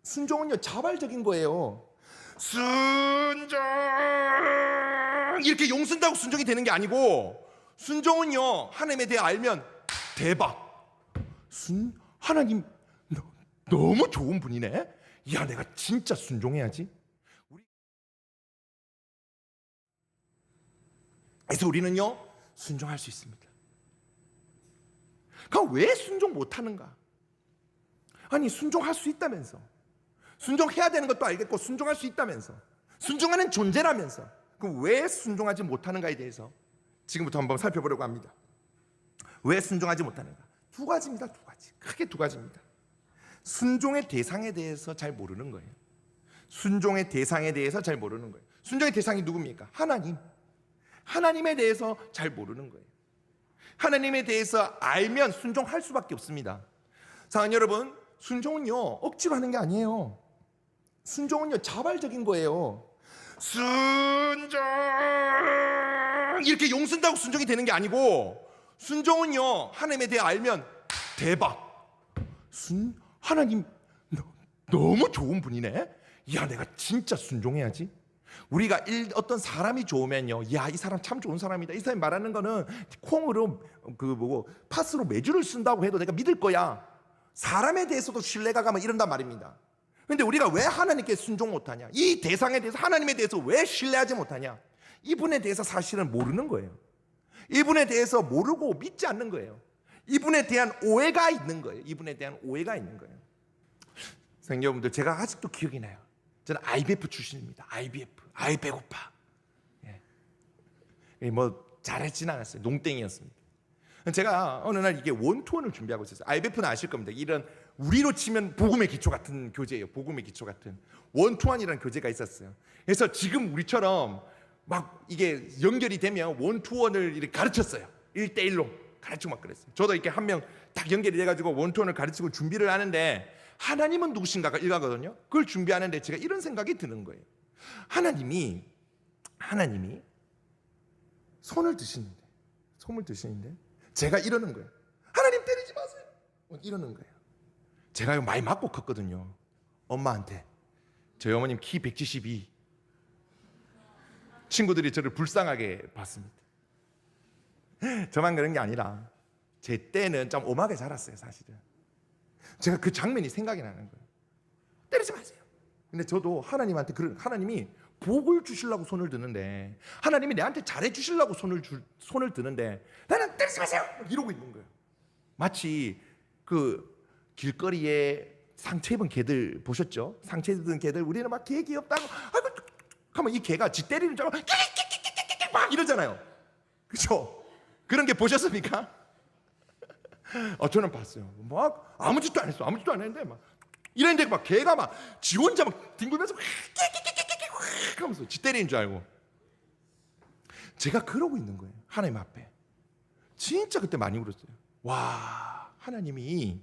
순종은요, 자발적인 거예요. 순종! 이렇게 용 쓴다고 순종이 되는 게 아니고, 순종은요, 하나님에 대해 알면 대박. 하나님 너무 좋은 분이네. 야, 내가 진짜 순종해야지. 그래서 우리는요, 순종할 수 있습니다. 그럼 왜 순종 못하는가? 아니, 순종할 수 있다면서, 순종해야 되는 것도 알겠고 순종할 수 있다면서, 순종하는 존재라면서, 그럼 왜 순종하지 못하는가에 대해서 지금부터 한번 살펴보려고 합니다. 왜 순종하지 못하는가? 두 가지입니다. 두 가지. 크게 두 가지입니다. 순종의 대상에 대해서 잘 모르는 거예요. 순종의 대상에 대해서 잘 모르는 거예요. 순종의 대상이 누굽니까? 하나님. 하나님에 대해서 잘 모르는 거예요. 하나님에 대해서 알면 순종할 수밖에 없습니다. 사랑하는 여러분, 순종은요, 억지로 하는 게 아니에요. 순종은요, 자발적인 거예요. 순종! 이렇게 용 쓴다고 순종이 되는 게 아니고, 순종은요, 하나님에 대해 알면 대박. 하나님 너무 좋은 분이네. 야, 내가 진짜 순종해야지. 우리가 어떤 사람이 좋으면요, 야, 이 사람 참 좋은 사람이다. 이 사람이 말하는 거는 콩으로 파스로 매주를 쓴다고 해도 내가 믿을 거야. 사람에 대해서도 신뢰가 가면 이런단 말입니다. 그런데 우리가 왜 하나님께 순종 못하냐? 이 대상에 대해서, 하나님에 대해서 왜 신뢰하지 못하냐? 이분에 대해서 사실은 모르는 거예요. 이분에 대해서 모르고 믿지 않는 거예요. 이분에 대한 오해가 있는 거예요. 이분에 대한 오해가 있는 거예요. 선생님 여러분들, 제가 아직도 기억이 나요. 저는 IBF 출신입니다. IBF. 아이 배고파. 뭐 잘했지는 않았어요. 농땡이였습니다. 제가 어느 날 이게 원투원을 준비하고 있었어요. IBF는 아실 겁니다. 이런 우리로 치면 복음의 기초 같은 교재예요. 복음의 기초 같은 원투원이라는 교재가 있었어요. 그래서 지금 우리처럼 막 이게 연결이 되면 원투원을 이렇게 가르쳤어요. 1대1로 가르치고 막 그랬어요. 저도 이렇게 한 명 딱 연결이 돼가지고 원투원을 가르치고 준비를 하는데, 하나님은 누구신가가 일가거든요. 그걸 준비하는데 제가 이런 생각이 드는 거예요. 하나님이 손을 드시는데 제가 이러는 거예요. 하나님 때리지 마세요. 이러는 거예요. 제가 많이 맞고 컸거든요. 엄마한테. 저희 어머님 키 172. 친구들이 저를 불쌍하게 봤습니다. 저만 그런 게 아니라 제 때는 좀 엄하게 자랐어요, 사실은. 제가 그 장면이 생각이 나는 거예요. 때리지 마세요. 근데 저도 하나님한테 하나님이 복을 주시려고 손을 드는데, 하나님이 내한테 잘해 주시려고 손을 드는데 나는 때리지 마세요 이러고 있는 거예요. 마치 그 길거리에 상처 입은 개들 보셨죠? 상처 입은 개들, 우리는 막 개 귀엽다고 아이고 하면 이 개가 지 때리는 줄 알고 막 이러잖아요. 그렇죠? 그런 게 보셨습니까? 저는 봤어요. 막 아무 짓도 안 했어. 아무 짓도 안 했는데 막 이랬는데 막 개가 막 지 혼자 막 뒹굴면서 하면서 지 때리는 줄 알고. 제가 그러고 있는 거예요. 하나님 앞에. 진짜 그때 많이 울었어요. 와, 하나님이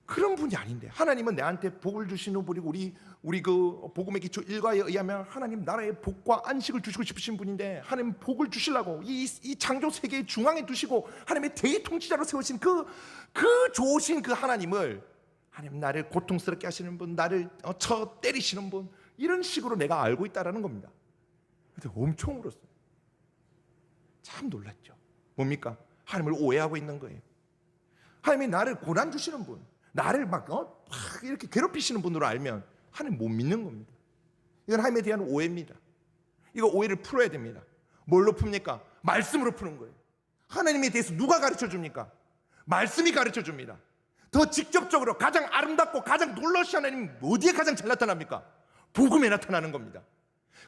그런 분이 아닌데. 하나님은 내한테 복을 주시는 분이고, 우리 그 복음의 기초 일과에 의하면 하나님 나라의 복과 안식을 주시고 싶으신 분인데, 하나님 복을 주시려고 이 창조 세계의 중앙에 두시고 하나님의 대통치자로 세우신 그 좋으신 그 하나님을, 하나님 나를 고통스럽게 하시는 분, 나를 때리시는 분, 이런 식으로 내가 알고 있다라는 겁니다. 그래서 엄청 울었어요. 참 놀랐죠. 뭡니까? 하나님을 오해하고 있는 거예요. 하나님이 나를 고난 주시는 분, 나를 막 이렇게 괴롭히시는 분으로 알면 하나님 못 믿는 겁니다. 이건 하나님에 대한 오해입니다. 이거 오해를 풀어야 됩니다. 뭘로 풉니까? 말씀으로 푸는 거예요. 하나님에 대해서 누가 가르쳐 줍니까? 말씀이 가르쳐 줍니다. 더 직접적으로 가장 아름답고 가장 놀라우신 하나님 어디에 가장 잘 나타납니까? 복음에 나타나는 겁니다.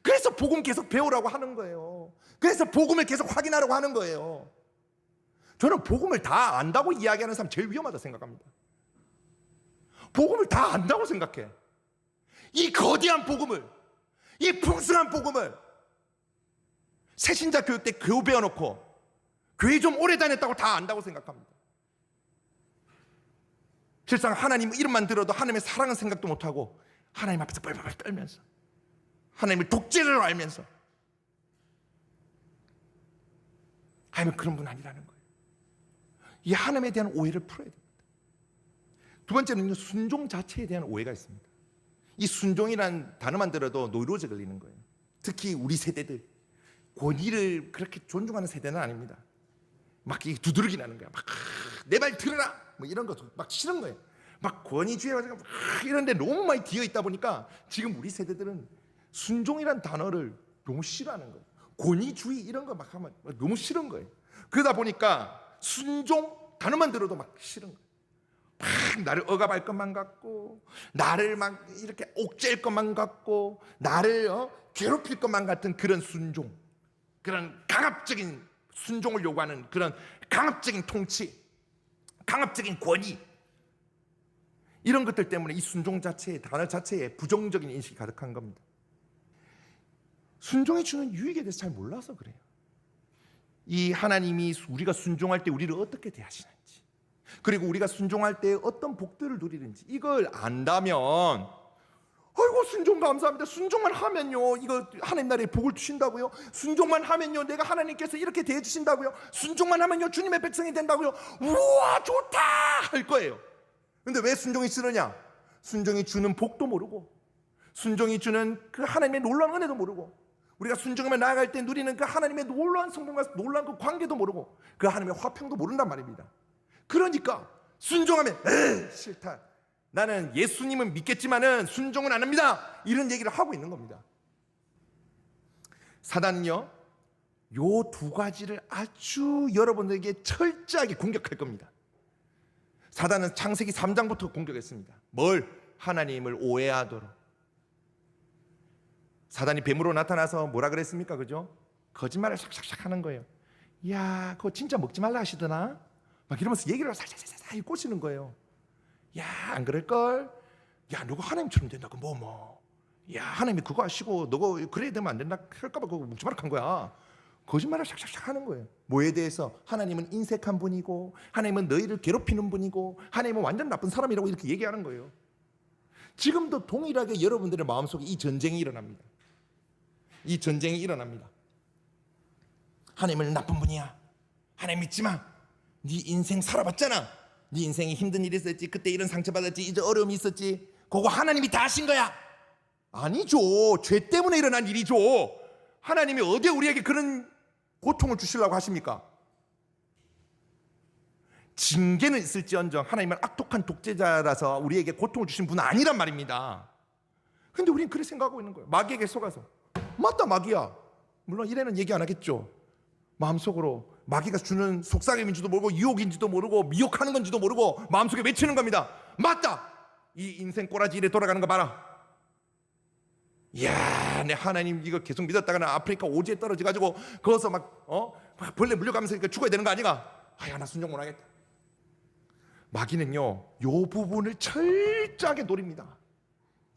그래서 복음 계속 배우라고 하는 거예요. 그래서 복음을 계속 확인하라고 하는 거예요. 저는 복음을 다 안다고 이야기하는 사람 제일 위험하다고 생각합니다. 복음을 다 안다고 생각해. 이 거대한 복음을, 이 풍성한 복음을 새신자 교육 때 교우 배워놓고 교회 좀 오래 다녔다고 다 안다고 생각합니다. 실상 하나님 이름만 들어도 하나님의 사랑은 생각도 못하고 하나님 앞에서 뻘뻘 떨면서 하나님을 독재자로 알면서, 하나님은 그런 분 아니라는 거예요. 이 하나님에 대한 오해를 풀어야 됩니다. 두 번째는요, 순종 자체에 대한 오해가 있습니다. 이 순종이란 단어만 들어도 노이로제 걸리는 거예요. 특히 우리 세대들, 권위를 그렇게 존중하는 세대는 아닙니다. 막 두드러기 나는 거야. 막 내 말 들으라 뭐 이런 거 막 싫은 거예요. 막 권위주의 가지고 막 이런데 너무 많이 뒤어 있다 보니까 지금 우리 세대들은 순종이란 단어를 너무 싫어하는 거예요. 권위주의 이런 거 막 하면 너무 싫은 거예요. 그러다 보니까 순종 단어만 들어도 막 싫은 거예요. 막 나를 억압할 것만 같고, 나를 막 이렇게 옥죄일 것만 같고, 나를 괴롭힐 것만 같은 그런 순종, 그런 강압적인 순종을 요구하는 그런 강압적인 통치, 강압적인 권위, 이런 것들 때문에 이 순종 자체의 단어 자체에 부정적인 인식이 가득한 겁니다. 순종이 주는 유익에 대해서 잘 몰라서 그래요. 이 하나님이 우리가 순종할 때 우리를 어떻게 대하시는지, 그리고 우리가 순종할 때 어떤 복들을 누리는지 이걸 안다면, 아이고 순종 감사합니다. 순종만 하면요 이거 하나님 나라에 복을 주신다고요. 순종만 하면요 내가 하나님께서 이렇게 대해 주신다고요. 순종만 하면요 주님의 백성이 된다고요. 우와 좋다 할 거예요. 근데 왜 순종이 싫으냐? 순종이 주는 복도 모르고, 순종이 주는 그 하나님의 놀라운 은혜도 모르고, 우리가 순종하며 나아갈 때 누리는 그 하나님의 놀라운 성공과 놀라운 그 관계도 모르고, 그 하나님의 화평도 모른단 말입니다. 그러니까 순종하면 싫다, 나는 예수님은 믿겠지만은 순종은 안 합니다, 이런 얘기를 하고 있는 겁니다. 사단은요 요 두 가지를 아주 여러분들에게 철저하게 공격할 겁니다. 사단은 창세기 3장부터 공격했습니다. 뭘? 하나님을 오해하도록. 사단이 뱀으로 나타나서 뭐라 그랬습니까? 그죠? 거짓말을 샥샥샥 하는 거예요. 야, 그거 진짜 먹지 말라 하시더나? 막 이러면서 얘기를 살살살살 꼬시는 거예요. 야, 안 그럴걸? 야, 너가 하나님처럼 된다고 야, 하나님이 그거 하시고 너가 그래야 되면 안 된다 할까봐 그거 먹지 말라 한 거야. 거짓말을 샥샥샥 하는 거예요. 뭐에 대해서? 하나님은 인색한 분이고, 하나님은 너희를 괴롭히는 분이고, 하나님은 완전 나쁜 사람이라고 이렇게 얘기하는 거예요. 지금도 동일하게 여러분들의 마음속에 이 전쟁이 일어납니다. 이 전쟁이 일어납니다. 하나님은 나쁜 분이야, 하나님 믿지 마, 네 인생 살아봤잖아, 네 인생에 힘든 일이 있었지, 그때 이런 상처받았지, 이제 어려움이 있었지, 그거 하나님이 다 하신 거야. 아니죠. 죄 때문에 일어난 일이죠. 하나님이 어디에 우리에게 그런 고통을 주시려고 하십니까? 징계는 있을지언정 하나님은 악독한 독재자라서 우리에게 고통을 주신 분은 아니란 말입니다. 근데 우리는 그렇게 생각하고 있는 거예요. 마귀에게 속아서. 맞다, 마귀야. 물론 이래는 얘기 안 하겠죠. 마음속으로 마귀가 주는 속삭임인지도 모르고 유혹인지도 모르고 미혹하는 건지도 모르고 마음속에 외치는 겁니다. 맞다, 이 인생 꼬라지 이래 돌아가는 거 봐라. 이야, 내 하나님 이거 계속 믿었다가는 아프리카 오지에 떨어져가지고 거기서 막 벌레 물려가면서 죽어야 되는 거 아니가? 아야, 나 순종 못하겠다. 마귀는요 요 부분을 철저하게 노립니다.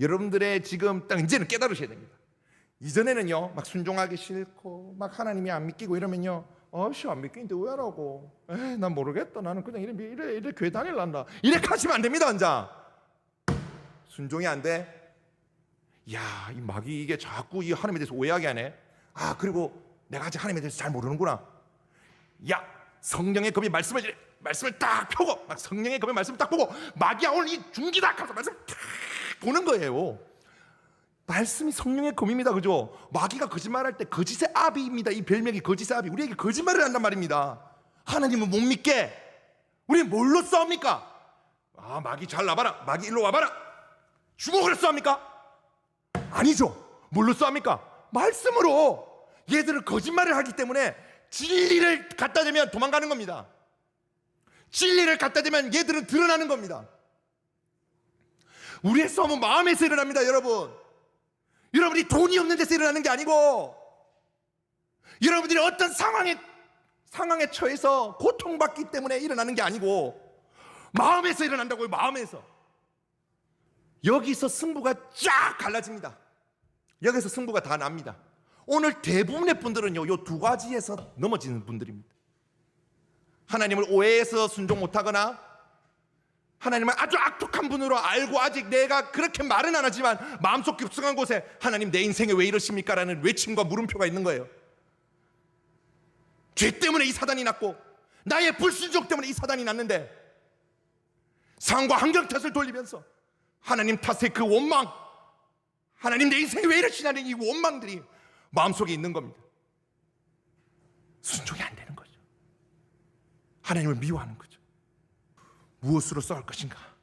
여러분들의 지금 딱 이제는 깨달으셔야 됩니다. 이전에는요 막 순종하기 싫고 막 하나님이 안 믿기고 이러면요, 아씨 안 믿기는데 왜 하라고, 에이 난 모르겠다, 나는 그냥 이래 교회 다닐란다, 이렇게 하시면 안 됩니다. 혼자 순종이 안 돼? 야, 이 마귀 이게 자꾸 이 하나님에 대해서 오해하게 하네. 아, 그리고 내가 아직 하나님에 대해서 잘 모르는구나. 야, 성령의 검이 말씀을 딱 펴고, 막 성령의 검이 말씀을 딱 보고, 마귀야 오늘 이 중기다 하면서 말씀 딱 보는 거예요. 말씀이 성령의 검입니다. 그죠? 마귀가 거짓말할 때 거짓의 아비입니다. 이 별명이 거짓의 아비. 우리에게 거짓말을 한단 말입니다. 하나님은 못 믿게. 우리는 뭘로 싸웁니까? 아, 마귀 잘 나봐라, 마귀 일로 와봐라. 주먹으로 싸웁니까? 아니죠. 뭘로 싸웁니까? 말씀으로. 얘들은 거짓말을 하기 때문에 진리를 갖다 대면 도망가는 겁니다. 진리를 갖다 대면 얘들은 드러나는 겁니다. 우리의 싸움은 마음에서 일어납니다. 여러분이 돈이 없는 데서 일어나는 게 아니고, 여러분들이 어떤 상황에 처해서 고통받기 때문에 일어나는 게 아니고 마음에서 일어난다고요. 마음에서. 여기서 승부가 쫙 갈라집니다. 여기서 승부가 다 납니다. 오늘 대부분의 분들은요 요 두 가지에서 넘어지는 분들입니다. 하나님을 오해해서 순종 못하거나, 하나님을 아주 악독한 분으로 알고 아직 내가 그렇게 말은 안 하지만 마음속 깊숙한 곳에 하나님 내 인생에 왜 이러십니까? 라는 외침과 물음표가 있는 거예요. 죄 때문에 이 사단이 났고, 나의 불순종 때문에 이 사단이 났는데, 상황과 환경 탓을 돌리면서 하나님 탓의 그 원망, 하나님 내 인생이 왜 이러시냐는 이 원망들이 마음속에 있는 겁니다. 순종이 안 되는 거죠. 하나님을 미워하는 거죠. 무엇으로 싸울 것인가?